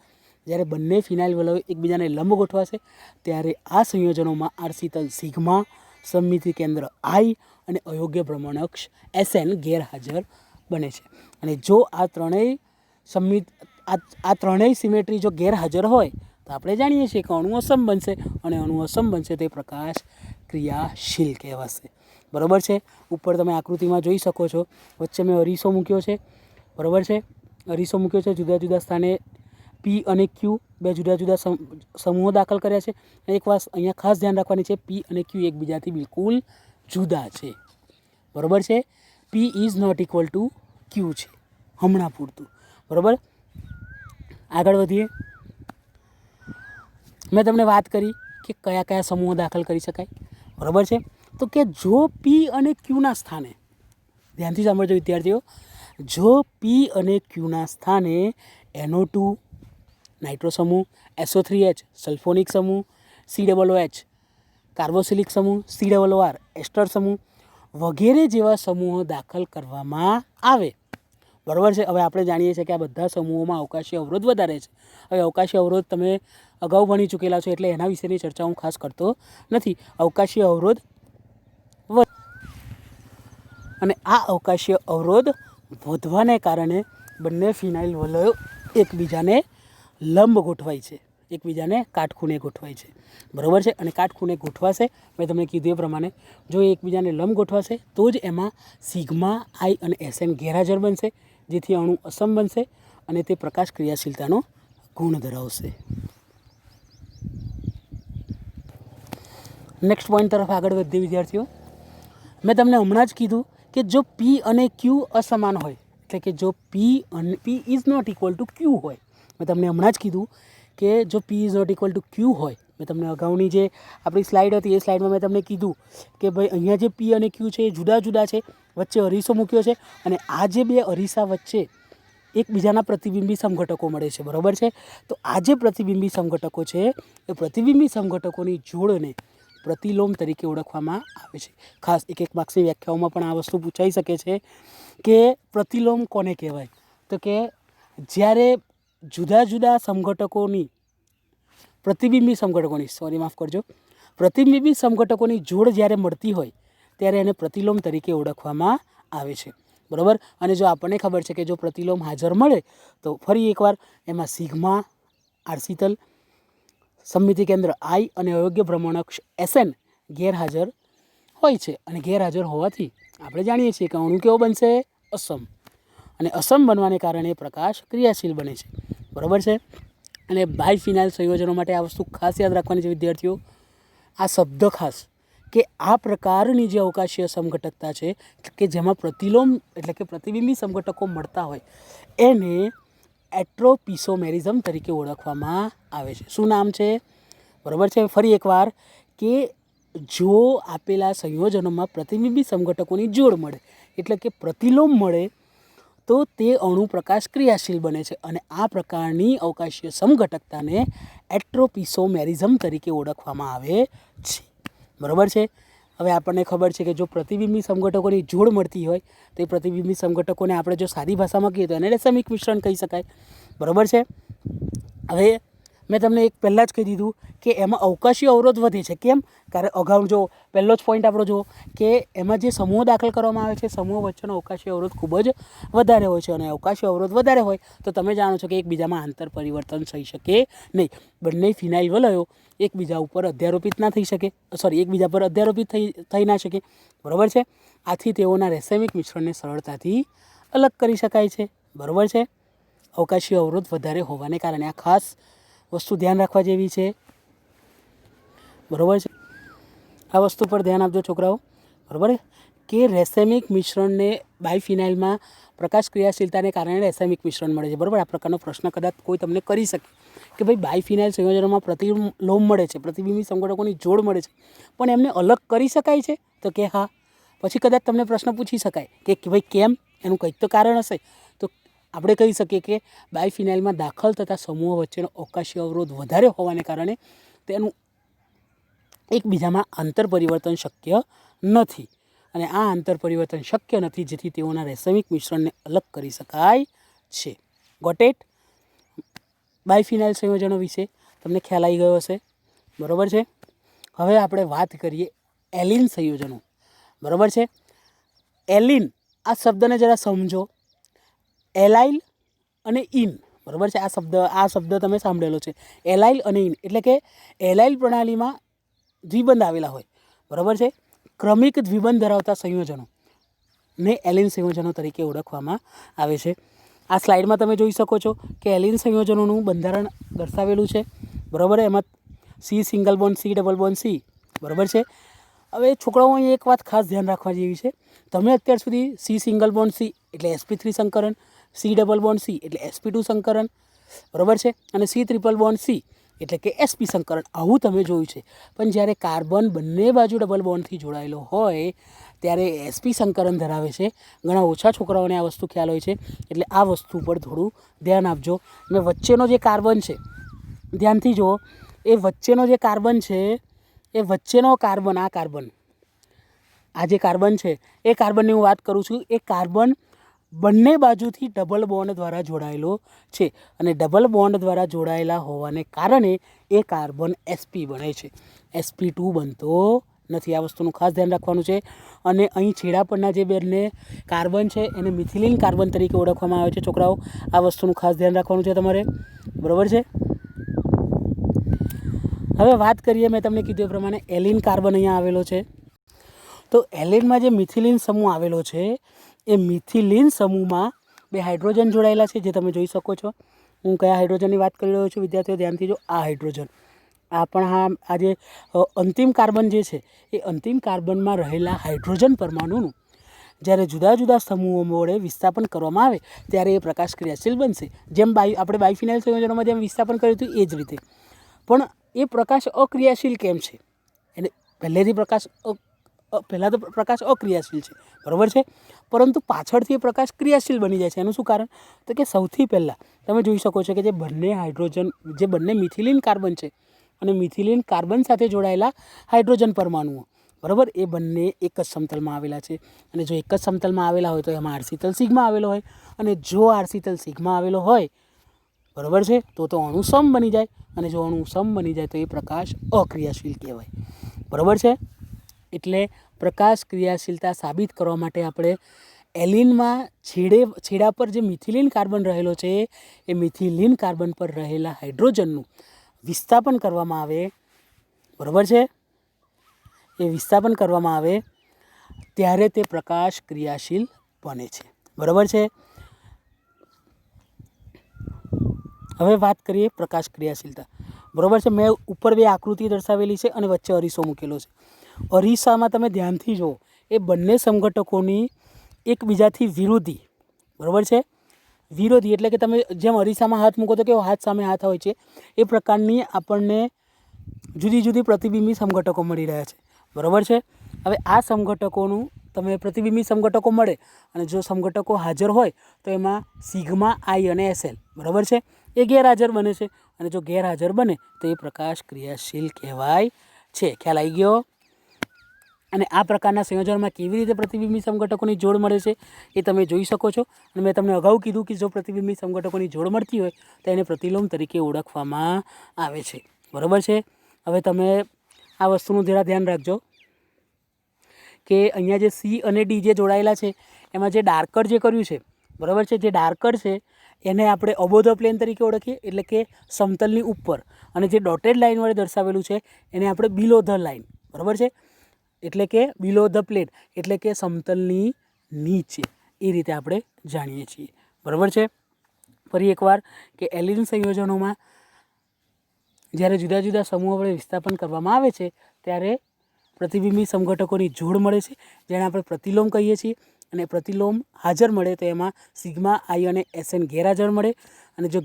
જ્યારે બંને ફિનાઇલ વલયો એકબીજાને લંબ ગોઠવાશે ત્યારે આ સંયોજનોમાં આરસીતલ સિગ્મા, સમમિતિ કેન્દ્ર આઈ અને અયોગ્ય ભ્રમણઅક્ષ એસએન ગેરહાજર બને છે. અને જો આ ત્રણેય સિમેટ્રી જો ગેરહાજર હોય તો આપણે જાણીએ છીએ કે અણુ અસમ બનશે, અને અણુ અસમ બનશે તે પ્રકાશ ક્રિયાશીલ કહેવાશે. બરાબર છે. ઉપર તમે આકૃતિમાં જોઈ શકો છો, વચ્ચે મેં અરીસો મૂક્યો છે. બરાબર છે. અરીસો મૂક્યો છે. જુદા જુદા સ્થાને પી અને ક્યુ બે જુદા જુદા સમૂહો દાખલ કર્યા છે. એક વાત અહીંયા ખાસ ધ્યાન રાખવાની છે, પી અને ક્યુ એકબીજાથી બિલકુલ જુદા છે. બરાબર છે. P is not equal to Q છે હમણાં પૂરતું. બરાબર. આગળ વધીએ. મેં તમને વાત કરી કે કયા કયા સમૂહો દાખલ કરી શકાય. બરાબર છે. તો કે જો પી અને ક્યુના સ્થાને, ધ્યાનથી સાંભળજો વિદ્યાર્થીઓ, જો પી અને ક્યુના સ્થાને NO2 નાઇટ્રો સમૂહ, SO3H સલ્ફોનિક સમૂહ, COOH કાર્બોક્સિલિક સમૂહ, COOR એસ્ટર સમૂહ વગેરે જેવા સમૂહો દાખલ કરવામાં આવે. બરાબર છે. હવે આપણે જાણીએ છીએ કે આ બધા સમૂહોમાં અવકાશી અવરોધ વધારે છે. હવે અવકાશી અવરોધ તમે અગાઉ ભણી ચૂકેલા છો એટલે એના વિશેની ચર્ચા હું ખાસ કરતો નથી. અવકાશી અવરોધ અને આ અવકાશીય અવરોધ વધવાને કારણે બંને ફિનાઇલ વલયો એકબીજાને લંબ ગોઠવાય છે, એકબીજાને કાટખૂણે ગોઠવાય છે. બરાબર છે. અને કાટખૂણે ગોઠવાશે, મેં તમને કીધું એ પ્રમાણે, જો એકબીજાને લંબ ગોઠવાશે તો જ એમાં સિગ્મા, આઈ અને એસએન ગેરહાજર બનશે, જેથી અણુ અસમ બનશે અને તે પ્રકાશ ક્રિયાશીલતાનો ગુણ ધરાવશે. નેક્સ્ટ પોઈન્ટ તરફ આગળ વધીએ વિદ્યાર્થીઓ. મેં તમને હમણાં જ કીધું કે જો પી અને ક્યુ અસમાન હોય, એટલે કે જો P is not equal to Q હોય, મેં તમને હમણાં જ કીધું કે જો P is not equal to Q હોય, મેં તમને અગાઉની જે આપણી સ્લાઇડ હતી એ સ્લાઇડમાં મેં તમને કીધું કે ભાઈ અહીંયા જે પી અને ક્યુ છે એ જુદા જુદા છે, વચ્ચે અરીસો મૂક્યો છે, અને આ જે બે અરીસા વચ્ચે એકબીજાના પ્રતિબિંબી સમઘટકો મળે છે. બરાબર છે. તો આ જે પ્રતિબિંબી સમઘટકો છે એ પ્રતિબિંબી સમઘટકોની જોડને પ્રતિલોમ તરીકે ઓળખવામાં આવે છે. ખાસ એક માર્ક્સની વ્યાખ્યાઓમાં પણ આ વસ્તુ પૂછાઈ શકે છે કે પ્રતિલોમ કોને કહેવાય, તો કે જ્યારે જુદા જુદા સમઘટકોની પ્રતિબિંબી સમઘટકોની જોડ જ્યારે મળતી હોય ત્યારે એને પ્રતિલોમ તરીકે ઓળખવામાં આવે છે. બરાબર. અને જો આપણને ખબર છે કે જો પ્રતિલોમ હાજર મળે તો ફરી એકવાર એમાં સિગ્મા, આરસીતલ, સમમિતિ કેન્દ્ર આઈ અને અયોગ્ય ભ્રમણઅક્ષ એસએન ગેરહાજર હોય છે. અને ગેરહાજર હોવાથી આપણે જાણીએ છીએ કે અણુ કેવો બનશે? અસમ. અને અસમ બનવાને કારણે પ્રકાશ ક્રિયાશીલ બને છે. બરાબર છે. અને બાયફિનાઇલ સંયોજનો માટે આ વસ્તુ ખાસ યાદ રાખવાની છે વિદ્યાર્થીઓ. આ શબ્દ ખાસ કે આ પ્રકારની જે અવકાશીય સમઘટકતા છે કે જેમાં પ્રતિલોમ એટલે કે પ્રતિબિંબી સમઘટકો મળતા હોય એને એટ્રોપિસોમેરિઝમ તરીકે ઓળખવામાં આવે છે. શું નામ છે? બરાબર છે. ફરી એકવાર કે જો આપેલા સંયોજનોમાં પ્રતિબિંબી સમઘટકોની જોડ મળે એટલે કે પ્રતિલોમ મળે તો તે અણુ પ્રકાશ ક્રિયાશીલ બને છે અને આ પ્રકારની અવકાશીય સમઘટકતાને એટ્રોપિસોમેરિઝમ તરીકે ઓળખવામાં આવે છે. બરાબર છે. હવે આપણને ખબર છે કે જો પ્રતિબિંબી સમઘટકોની જોડ મળતી હોય તો એ પ્રતિબિંબી સમઘટકોને આપણે જો સાદી ભાષામાં કહીએ તો એને રેસમિક મિશ્રણ કહી શકાય. બરાબર છે. હવે મેં તમને એક પહેલાં જ કહી દીધું કે એમાં અવકાશીય અવરોધ વધે છે. કેમ? કારણ અગાઉ જો પહેલો જ પોઈન્ટ આપણો જો કે એમાં જે સમૂહ દાખલ કરવામાં આવે છે સમૂહ વચ્ચેનો અવકાશીય અવરોધ ખૂબ જ વધારે હોય છે અને અવકાશીય અવરોધ વધારે હોય તો તમે જાણો છો કે એકબીજામાં આંતર પરિવર્તન થઈ શકે નહીં. બંને ફિનાઇલ વલયો એકબીજા ઉપર અધ્યારોપિત ના થઈ શકે, એકબીજા પર અધ્યારોપિત થઈ ના શકે. બરાબર છે. આથી તેઓના રેસેમિક મિશ્રણને સરળતાથી અલગ કરી શકાય છે. બરાબર છે. અવકાશીય અવરોધ વધારે હોવાને કારણે આ ખાસ વસ્તુ ધ્યાન રાખવા જેવી છે. બરાબર છે. આ વસ્તુ પર ધ્યાન આપજો છોકરાઓ. બરાબર કે રેસેમિક મિશ્રણને બાયફિનાઇલમાં પ્રકાશ ક્રિયાશીલતાને કારણે રેસેમિક મિશ્રણ મળે છે. બરાબર. આ પ્રકારનો પ્રશ્ન કદાચ કોઈ તમને કરી શકે કે ભાઈ બાયફિનાઇલ સંયોજનોમાં પ્રતિલોમ મળે છે, પ્રતિબિંબી સમઘટકોની જોડ મળે છે, પણ એમને અલગ કરી શકાય છે? તો કે હા. પછી કદાચ તમને પ્રશ્ન પૂછી શકાય કે ભાઈ કેમ? એનું કંઈક તો કારણ હશે. તો આપણે કહી શકીએ કે બાયફિનાઇલમાં દાખલ થતા સમૂહો વચ્ચેનો અવકાશીય અવરોધ વધારે હોવાને કારણે તેનું એકબીજામાં આંતર પરિવર્તન શક્ય નથી અને આ આંતર પરિવર્તન શક્ય નથી જેથી તેઓના રેસેમિક મિશ્રણને અલગ કરી શકાય છે. Got it? બાયફિનાઇલ સંયોજનો વિશે તમને ખ્યાલ આવી ગયો હશે. બરાબર છે. હવે આપણે વાત કરીએ એલિન સંયોજનો. બરાબર છે. એલિન આ શબ્દને જરા સમજો. એલાઇલ અને ઇન. બરાબર છે. આ શબ્દ તમે સાંભળેલો છે. એલાઇલ અને ઇન એટલે કે એલાઇલ પ્રણાલીમાં દ્વિબંધ આવેલા હોય. બરાબર છે. ક્રમિક દ્વિબંધ ધરાવતા સંયોજનો ને એલિન સંયોજનો તરીકે ઓળખવામાં આવે છે. આ સ્લાઇડમાં તમે જોઈ શકો છો કે એલિન સંયોજનોનું બંધારણ દર્શાવેલું છે. બરાબર. એમાં C single bond, C double bond, C. બરાબર છે. હવે છોકરાઓ અહીં એક વાત ખાસ ધ્યાન રાખવા જેવી છે. તમે અત્યાર સુધી સી સિંગલ બોન્ડ સી એટલે sp3 સંકરણ, સી ડબલ બોન્ડ સી એટલે sp2 સંકરણ, બરાબર છે, અને સી ટ્રિપલ બોન્ડ સી એટલે કે sp સંકરણ આવું તમે જોયું છે. પણ જ્યારે કાર્બન બંને બાજુ ડબલ બોન્ડથી જોડાયેલો હોય ત્યારે sp સંકરણ ધરાવે છે. ઘણા ઓછા છોકરાઓને આ વસ્તુ ખ્યાલ હોય છે એટલે આ વસ્તુ પર થોડું ધ્યાન આપજો. અને વચ્ચેનો જે કાર્બન છે ધ્યાનથી જુઓ, એ વચ્ચેનો જે કાર્બન છે એ વચ્ચેનો કાર્બન આ જે કાર્બન છે એ કાર્બનની હું વાત કરું છું. એ કાર્બન બંને બાજુથી ડબલ બોન્ડ દ્વારા જોડાયેલો છે અને ડબલ બોન્ડ દ્વારા જોડાયેલા હોવાને કારણે એ કાર્બન sp બને છે, sp2 બનતો નથી. આ વસ્તુનું ખાસ ધ્યાન રાખવાનું છે. અને અહીં છેડા પરના જે બંને કાર્બન છે એને મિથિલિન કાર્બન તરીકે ઓળખવામાં આવે છે. છોકરાઓ આ વસ્તુનું ખાસ ધ્યાન રાખવાનું છે તમારે. બરાબર છે. હવે વાત કરીએ, મેં તમને કીધું એ પ્રમાણે એલિન કાર્બન અહીંયા આવેલો છે. તો એલિનમાં જે મિથિલિન સમૂહ આવેલો છે એ મિથિલિન સમૂહમાં બે હાઇડ્રોજન જોડાયેલા છે જે તમે જોઈ શકો છો. હું કયા હાઇડ્રોજનની વાત કરી રહ્યો છું વિદ્યાર્થીઓ ધ્યાનથી જો. આ હાઇડ્રોજન આ પણ આ જે અંતિમ કાર્બન જે છે એ અંતિમ કાર્બનમાં રહેલા હાઇડ્રોજન પરમાણુનું જ્યારે જુદા જુદા સમૂહો વડે વિસ્થાપન કરવામાં આવે ત્યારે એ પ્રકાશ ક્રિયાશીલ બનશે. જેમ આપણે બાયફિનાઇલ સંયોજનોમાં જેમ વિસ્થાપન કર્યું હતું એ જ રીતે. પણ એ પ્રકાશ અક્રિયાશીલ કેમ છે? એને પહેલાં તો પ્રકાશ અક્રિયાશીલ છે. બરાબર છે. પરંતુ પાછળથી એ પ્રકાશ ક્રિયાશીલ બની જાય છે. એનું શું કારણ? તો કે સૌથી પહેલાં તમે જોઈ શકો છો કે જે બંને મિથિલિન કાર્બન છે અને મિથિલિન કાર્બન સાથે જોડાયેલા હાઇડ્રોજન પરમાણુઓ, બરાબર, એ બંને એક જ સમતલમાં આવેલા છે. અને જો એક જ સમતલમાં આવેલા હોય તો એમાં આરસીતલ સિગ્મા આવેલો હોય અને જો આરસીતલ સિગ્મા આવેલો હોય, બરાબર છે, તો અણુ સમ બની જાય અને જો અણુ સમ બની જાય તો એ પ્રકાશ અક્રિયાશીલ કહેવાય. બરાબર છે. એટલે પ્રકાશ ક્રિયાશીલતા સાબિત કરવા માટે આપણે એલિનમાં છેડા પર જે મિથિલિન કાર્બન રહેલો છે એ મિથિલિન કાર્બન પર રહેલા હાઇડ્રોજનનું વિસ્થાપન કરવામાં આવે. બરાબર છે. એ વિસ્થાપન કરવામાં આવે ત્યારે તે પ્રકાશ ક્રિયાશીલ બને છે. બરાબર છે. હવે વાત કરીએ પ્રકાશ ક્રિયાશીલતા. બરાબર છે. મેં ઉપર બે આકૃતિ દર્શાવેલી છે અને વચ્ચે અરીસો મૂકેલો છે. અરીસામાં તમે ધ્યાનથી જુઓ, એ બંને સમઘટકોની એકબીજાથી વિરોધી, બરાબર છે, વિરોધી એટલે કે તમે જેમ અરીસામાં હાથ મૂકો તો કેવો હાથ સામે હાથ હોય છે, એ પ્રકારની આપણને જુદી જુદી પ્રતિબિંબી સમઘટકો મળી રહ્યા છે, બરાબર છે. હવે આ સમઘટકોનું તમે પ્રતિબિંબી સમઘટકો મળે અને જો સમઘટકો હાજર હોય તો એમાં સિગ્મા આઈ અને એસએલ, બરાબર છે, એ ગેરહાજર બને છે. અને જો ગેરહાજર બને તો એ પ્રકાશ ક્રિયાશીલ કહેવાય છે. ખ્યાલ આવી ગયો? અને આ પ્રકારના સંયોજનમાં કેવી રીતે પ્રતિબિંબી સમઘટકોની જોડ મળે છે એ તમે જોઈ શકો છો. અને મેં તમને અગાઉ કીધું કે જો પ્રતિબિંબી સમઘટકોની જોડ મળતી હોય તો એને પ્રતિલોમ તરીકે ઓળખવામાં આવે છે, બરાબર છે. હવે તમે આ વસ્તુનું જરા ધ્યાન રાખજો કે અહીંયા જે સી અને ડી જે જોડાયેલા છે એમાં જે ડાર્કર જે કર્યું છે, બરાબર છે, જે ડાર્કર છે એને આપણે અબોધ પ્લેન તરીકે ઓળખીએ, એટલે કે સમતલની ઉપર, અને જે ડોટેડ લાઇન વડે દર્શાવેલું છે એને આપણે બિલો ધ લાઇન, બરાબર છે, એટલે કે બિલો ધ પ્લેન એટલે કે સમતલની નીચે, એ રીતે આપણે જાણીએ છીએ, બરાબર છે. ફરી એકવાર કે એલિન સંયોજનોમાં જ્યારે જુદા જુદા સમૂહો વડે વિસ્થાપન કરવામાં આવે છે ત્યારે પ્રતિબિંબી સમઘટકોની જોડ મળે છે, જેને આપણે પ્રતિલોમ કહીએ છીએ. અને પ્રતિલોમ હાજર મળે તો એમાં સિગ્મા આઈ અને એસએન ગેરહાજર મળે. અને જો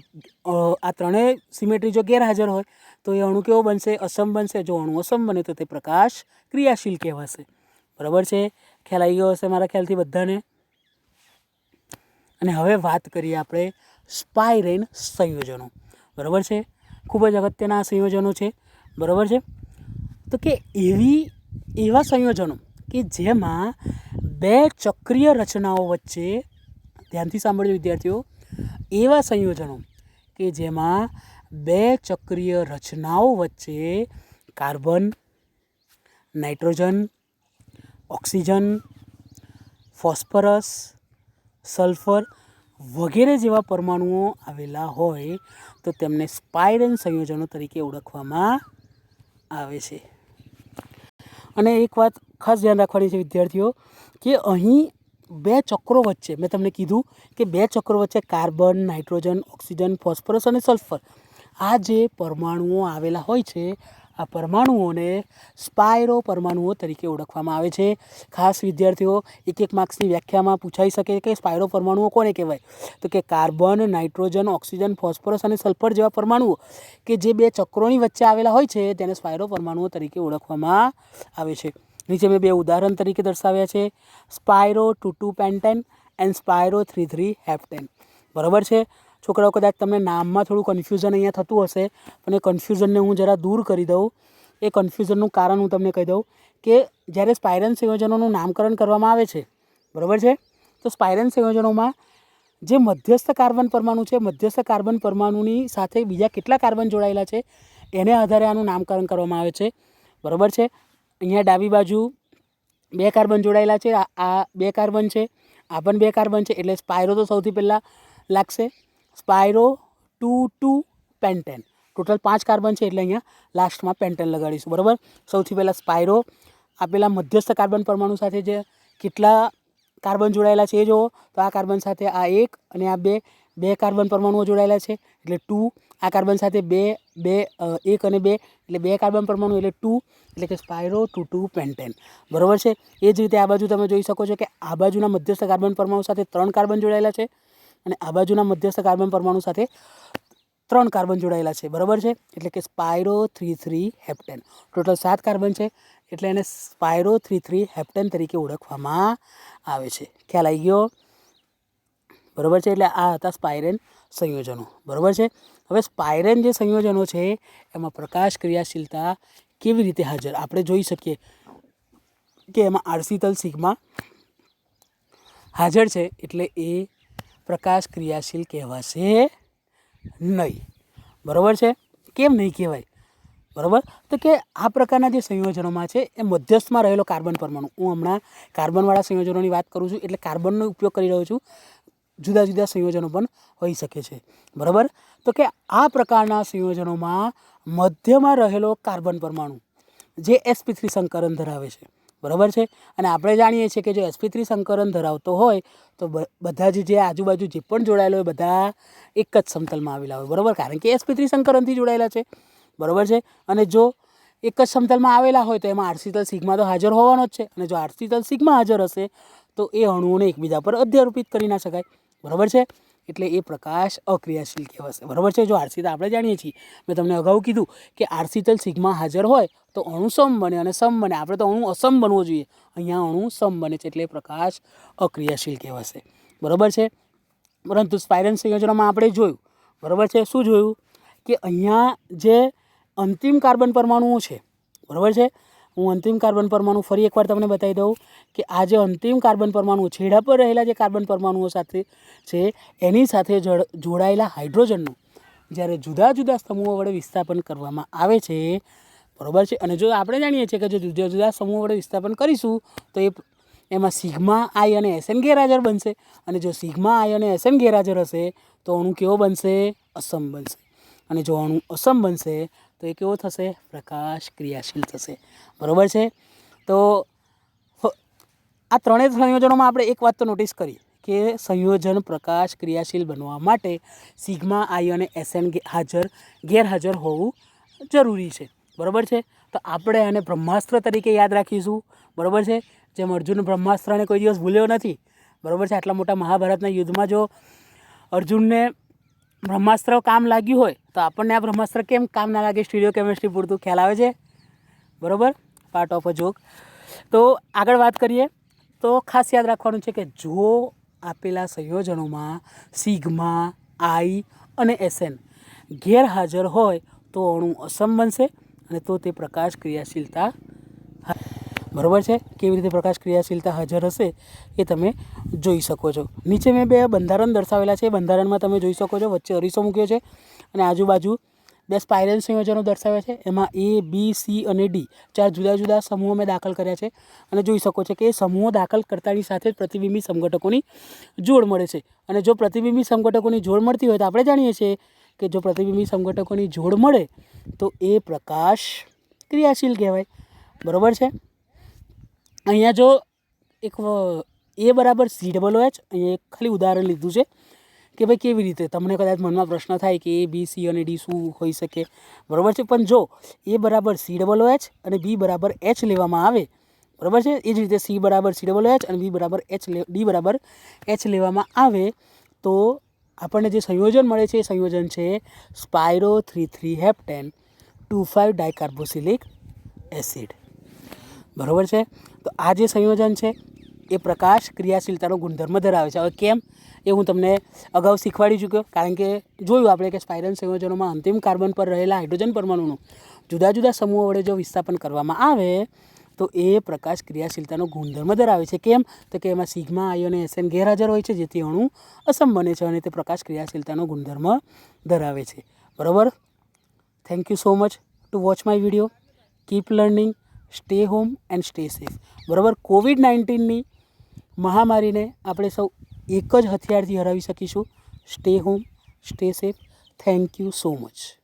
આ ત્રણેય સિમેટ્રી જો ગેરહાજર હોય તો એ અણુ કેવો બનશે? અસમ બનશે. જો અણુ અસમ બને તો તે પ્રકાશ ક્રિયાશીલ કહેવાશે, બરાબર છે. ખ્યાલ આવી ગયો હશે મારા ખ્યાલથી બધાને. અને હવે વાત કરીએ આપણે સ્પાઇરેન સંયોજનો, બરાબર છે. ખૂબ જ અગત્યના સંયોજનો છે, બરાબર છે. તો કે એવા સંયોજનો કે જેમાં બે ચક્રીય રચનાઓ વચ્ચે, ધ્યાનથી સાંભળજો વિદ્યાર્થીઓ, એવા સંયોજનો કે જેમાં બે ચક્રીય રચનાઓ વચ્ચે carbon, nitrogen, oxygen, phosphorus, sulphur વગેરે જેવા પરમાણુઓ આવેલા હોય તો તેમને સ્પાઇરેન સંયોજનો તરીકે ઓળખવામાં આવે છે. અને એક વાત ખાસ ધ્યાન રાખવાની છે વિદ્યાર્થીઓ કે અહીં બે ચક્રો વચ્ચે, મેં તમને કીધું કે બે ચક્રો વચ્ચે કાર્બન, નાઇટ્રોજન, ઓક્સિજન, ફોસ્ફરસ અને સલ્ફર આ જે પરમાણુઓ આવેલા હોય છે, આ પરમાણુઓને સ્પાઇરો પરમાણુઓ તરીકે ઓળખવામાં આવે છે. ખાસ વિદ્યાર્થીઓ એક માર્ક્સની વ્યાખ્યામાં પૂછાઈ શકે કે સ્પાઇરો પરમાણુઓ કોને કહેવાય? તો કે કાર્બન, નાઇટ્રોજન, ઓક્સિજન, ફોસ્ફરસ અને સલ્ફર જેવા પરમાણુઓ કે જે બે ચક્રોની વચ્ચે આવેલા હોય છે તેને સ્પાઇરો પરમાણુઓ તરીકે ઓળખવામાં આવે છે. નીચે મેં બે ઉદાહરણ તરીકે દર્શાવ્યા છે: સ્પાઇરો 2,2 પેન્ટેન એન્ડ સ્પાઇરો 3,3 હેપ્ટેન, બરાબર છે. છોકરાઓ, કદાચ તમને નામમાં થોડું કન્ફ્યુઝન અહીંયા થતું હશે, પણ એ કન્ફ્યુઝનને હું જરા દૂર કરી દઉં. એ કન્ફ્યુઝનનું કારણ હું તમને કહી દઉં કે જ્યારે સ્પાઇરેન સંયોજનોનું નામકરણ કરવામાં આવે છે, બરાબર છે, તો સ્પાઇરેન સંયોજનોમાં જે મધ્યસ્થ કાર્બન પરમાણુ છે, મધ્યસ્થ કાર્બન પરમાણુની સાથે બીજા કેટલા કાર્બન જોડાયેલા છે એને આધારે આનું નામકરણ કરવામાં આવે છે, બરાબર છે. અહીંયા ડાબી બાજુ બે કાર્બન જોડાયેલા છે, આ બે કાર્બન છે, આ પણ બે કાર્બન છે, એટલે સ્પાઇરો તો સૌથી પહેલાં લાગશે. સ્પાઇરો 2,2 પેન્ટેન, ટોટલ 5 કાર્બન છે એટલે અહીંયા લાસ્ટમાં પેન્ટેન લગાડીશું, બરાબર. સૌથી પહેલાં સ્પાઇરો આપેલા મધ્યસ્થ કાર્બન પરમાણુ સાથે જે કેટલા કાર્બન જોડાયેલા છે એ જુઓ, તો આ કાર્બન સાથે આ એક અને આ બે કાર્બન પરમાણુઓ જોડાયેલા છે એટલે 2. આ કાર્બન સાથે એક અને બે એટલે બે કાર્બન પરમાણુ એટલે 2, એટલે કે સ્પાઇરો 2,2 પેન્ટેન, બરાબર છે. એ જ રીતે આ બાજુ તમે જોઈ શકો છો કે આ બાજુના મધ્યસ્થ કાર્બન પરમાણુ સાથે 3 કાર્બન જોડાયેલા છે અને આ બાજુના મધ્યસ્થ કાર્બન પરમાણુ સાથે 3 કાર્બન જોડાયેલા છે, બરાબર છે, એટલે કે સ્પાઇરો 3,3 હેપ્ટેન. ટોટલ 7 કાર્બન છે એટલે એને સ્પાઇરો 3,3 હેપ્ટેન તરીકે ઓળખવામાં આવે છે. ખ્યાલ આવી ગયો? બરાબર છે. એટલે આ હતા સ્પાઇરેન સંયોજનો, બરાબર છે. હવે સ્પાઇરેન જે સંયોજનો છે એમાં પ્રકાશ ક્રિયાશીલતા કેવી રીતે હાજર આપણે જોઈ શકીએ કે એમાં આર્સિતલ સિગ્મા હાજર છે એટલે એ પ્રકાશ ક્રિયાશીલ કહેવાશે નહીં, બરાબર છે. કેમ નહીં કહેવાય? બરાબર, તો કે આ પ્રકારના જે સંયોજનોમાં છે એ મધ્યસ્થમાં રહેલો કાર્બન પરમાણુ, હું હમણાં કાર્બનવાળા સંયોજનોની વાત કરું છું એટલે કાર્બનનો ઉપયોગ કરી રહ્યો છું, જુદા જુદા સંયોજનો પણ હોઈ શકે છે, બરાબર. તો કે આ પ્રકારના સંયોજનોમાં મધ્યમાં રહેલો કાર્બન પરમાણુ જે sp3 સંકરણ ધરાવે છે, બરાબર છે. અને આપણે જાણીએ છીએ કે જો sp3 સંકરણ ધરાવતો હોય તો બધા જ જે આજુબાજુ જે પણ જોડાયેલો હોય બધા એક જ સમતલમાં આવેલા હોય, બરાબર, કારણ કે sp3 સંકરણથી જોડાયેલા છે, બરાબર છે. અને જો એક જ સમતલમાં આવેલા હોય તો એમાં આરસીતલ સિગ્મા તો હાજર હોવાનો જ છે, અને જો આરસીતલ સિગ્મા હાજર હશે તો એ અણુઓને એકબીજા પર અધ્યારોપિત કરી ના શકાય, બરાબર છે. એટલે એ પ્રકાશ અક્રિયાશીલ કહેવાશે, બરાબર છે. જો આરસીતલ આપણે જાણીએ છીએ, મેં તમને અગાઉ કીધું કે આરસીતલ સિગ્મા હાજર હોય તો અણુ સમ બને, અને સમ બને આપણે તો અણુ અસમ બનવો જોઈએ, અહીંયા અણુ સમ બને છે, એટલે પ્રકાશ અક્રિયાશીલ કહેવાશે, બરાબર છે. પરંતુ સ્પાઇરલ સંયોજનોમાં આપણે જોયું, બરાબર છે, શું જોયું કે અહીંયા જે અંતિમ કાર્બન પરમાણુઓ છે, બરાબર છે, હું અંતિમ કાર્બન પરમાણુ ફરી એકવાર તમને બતાવી દઉં કે આ જે અંતિમ કાર્બન પરમાણુઓ છેડા પર રહેલા જે કાર્બન પરમાણુઓ સાથે છે એની સાથે જોડાયેલા હાઇડ્રોજનનું જ્યારે જુદા જુદા સમૂહો વડે વિસ્થાપન કરવામાં આવે છે, બરાબર છે. અને જો આપણે જાણીએ છીએ કે જો જુદા જુદા સમૂહો વડે વિસ્થાપન કરીશું તો એમાં સિગ્મા આઈ અને એસએન ગેરહાજર બનશે, અને જો સિગ્મા આઈ અને એસએન ગેરહાજર હશે તો અણુ કેવો બનશે? અસમ બનશે, અને જો અણુ અસમ બનશે તો એ કેવો થશે? પ્રકાશ ક્રિયાશીલ થશે, બરાબર છે. તો આ ત્રણેય સંયોજનોમાં આપણે એક વાત તો નોટિસ કરી કે સંયોજન પ્રકાશ ક્રિયાશીલ બનવા માટે સિગ્મા આઈ અને એસએન ગેરહાજર હોવું જરૂરી છે, બરાબર છે. તો આપણે આને બ્રહ્માસ્ત્ર તરીકે યાદ રાખીશું, બરાબર છે. જેમ અર્જુન બ્રહ્માસ્ત્રને કોઈ દિવસ ભૂલ્યો નથી, બરાબર છે. આટલા મોટા મહાભારતના યુદ્ધમાં જો અર્જુનને બ્રહ્માસ્ત્ર કામ લાગ્યું હોય તો આપણને આ બ્રહ્માસ્ત્ર કેમ કામ ના લાગે? સ્ટીરિયો કેમિસ્ટ્રી પૂરતું ખ્યાલ આવે છે, બરાબર, પાર્ટ ઓફ અ જોક. તો આગળ વાત કરીએ તો ખાસ યાદ રાખવાનું છે કે જો આપેલા સંયોજનોમાં સિગ્મા આઈ અને એસએન ગેરહાજર હોય તો અણુ અસમ બનશે, અને તો તે પ્રકાશ ક્રિયાશીલતા, બરાબર છે. કેવી રીતે પ્રકાશ ક્રિયાશીલતા હાજર હશે એ તમે જોઈ શકો છો. નીચે મેં બે બંધારણ દર્શાવેલા છે, બંધારણમાં તમે જોઈ શકો છો વચ્ચે અરીસો મૂક્યો છે અને આજુબાજુ બે સ્પાઇરલ સંયોજનો દર્શાવ્યા છે. એમાં એ, બી, સી અને ડી 4 જુદા જુદા સમૂહો મેં દાખલ કર્યા છે, અને જોઈ શકો છો કે એ સમૂહો દાખલ કરતાની સાથે જ પ્રતિબિંબી સમઘટકોની જોડ મળે છે. અને જો પ્રતિબિંબી સમઘટકોની જોડ મળતી હોય તો આપણે જાણીએ છીએ કે જો પ્રતિબિંબી સમઘટકોની જોડ મળે તો એ પ્રકાશ ક્રિયાશીલ કહેવાય, બરાબર છે. અહીંયા જો એક એ બરાબર COOH, અહીંયા એક ખાલી ઉદાહરણ લીધું છે કે ભાઈ કેવી રીતે, તમને કદાચ મનમાં પ્રશ્ન થાય કે એ, બી, સી અને ડી શું હોઈ શકે, બરાબર છે. પણ જો એ બરાબર COOH અને બી બરાબર H લેવામાં આવે, બરાબર છે, એ જ રીતે સી બરાબર COOH અને બી બરાબર ડી બરાબર H લેવામાં આવે તો આપણને જે સંયોજન મળે છે એ સંયોજન છે સ્પાયરો 3,3 હેપ્ટેન 2,5 ડાયકાર્બોક્સિલિક એસિડ, બરાબર છે. તો આ જે સંયોજન છે એ પ્રકાશ ક્રિયાશીલતાનો ગુણધર્મ ધરાવે છે. હવે કેમ એ હું તમને અગાઉ શીખવાડી ચૂક્યો, કારણ કે જોયું આપણે કે સ્પાઇરલ સંયોજનોમાં અંતિમ કાર્બન પર રહેલા હાઇડ્રોજન પરમાણુનું જુદા જુદા સમૂહો વડે જો વિસ્થાપન કરવામાં આવે તો એ પ્રકાશ ક્રિયાશીલતાનો ગુણધર્મ ધરાવે છે. કેમ? તો કે એમાં સિગ્મા આઈ અને એસએન ગેરહાજર હોય છે, જેથી અણુ અસમ બને છે, અને તે પ્રકાશ ક્રિયાશીલતાનો ગુણધર્મ ધરાવે છે, બરાબર. Thank you so much two watch my video. Keep learning, stay home and stay safe, બરાબર. COVID-19ની મહામારીને આપણે સૌ એક જ હથિયારથી હરાવી શકીશું. Stay home, stay safe. Thank you so much.